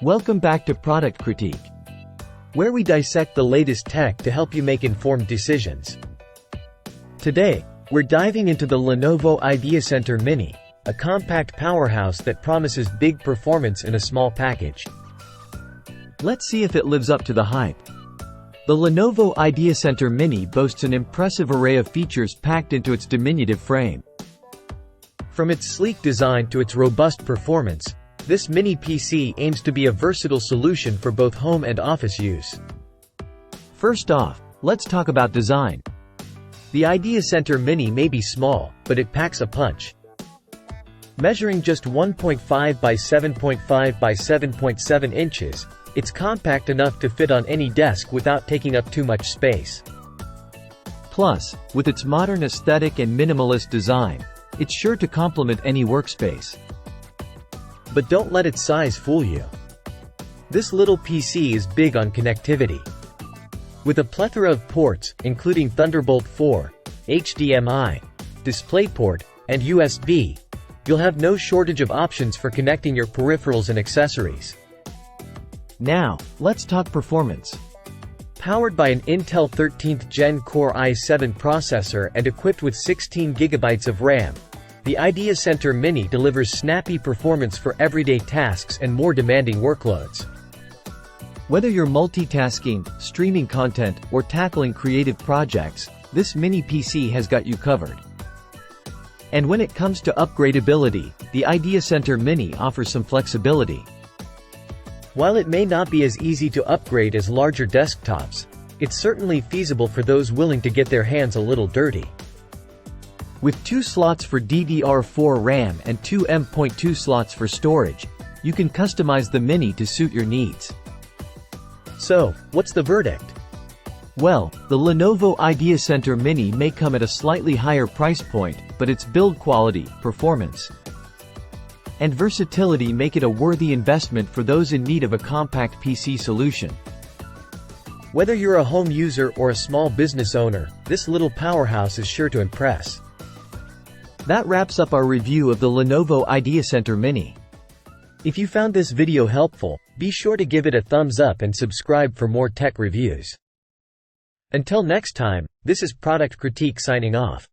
Welcome back to Product Critique, where we dissect the latest tech to help you make informed decisions. Today, we're diving into the Lenovo IdeaCentre Mini, a compact powerhouse that promises big performance in a small package. Let's see if it lives up to the hype. The Lenovo IdeaCentre Mini boasts an impressive array of features packed into its diminutive frame. From its sleek design to its robust performance, this mini PC aims to be a versatile solution for both home and office use. First off, let's talk about design. The IdeaCentre Mini may be small, but it packs a punch. Measuring just 1.5 by 7.5 by 7.7 inches, it's compact enough to fit on any desk without taking up too much space. Plus, with its modern aesthetic and minimalist design, it's sure to complement any workspace. But don't let its size fool you. This little PC is big on connectivity. With a plethora of ports, including Thunderbolt 4, HDMI, DisplayPort, and USB, you'll have no shortage of options for connecting your peripherals and accessories. Now, let's talk performance. Powered by an Intel 13th Gen Core i7 processor and equipped with 16 GB of RAM, the IdeaCentre Mini delivers snappy performance for everyday tasks and more demanding workloads. Whether you're multitasking, streaming content, or tackling creative projects, this mini PC has got you covered. And when it comes to upgradability, the IdeaCentre Mini offers some flexibility. While it may not be as easy to upgrade as larger desktops, it's certainly feasible for those willing to get their hands a little dirty. With 2 slots for DDR4 RAM and 2 M.2 slots for storage, you can customize the Mini to suit your needs. So, what's the verdict? Well, the Lenovo IdeaCentre Mini may come at a slightly higher price point, but its build quality, performance, and versatility make it a worthy investment for those in need of a compact PC solution. Whether you're a home user or a small business owner, this little powerhouse is sure to impress. That wraps up our review of the Lenovo IdeaCentre Mini. If you found this video helpful, be sure to give it a thumbs up and subscribe for more tech reviews. Until next time, this is Product Critique signing off.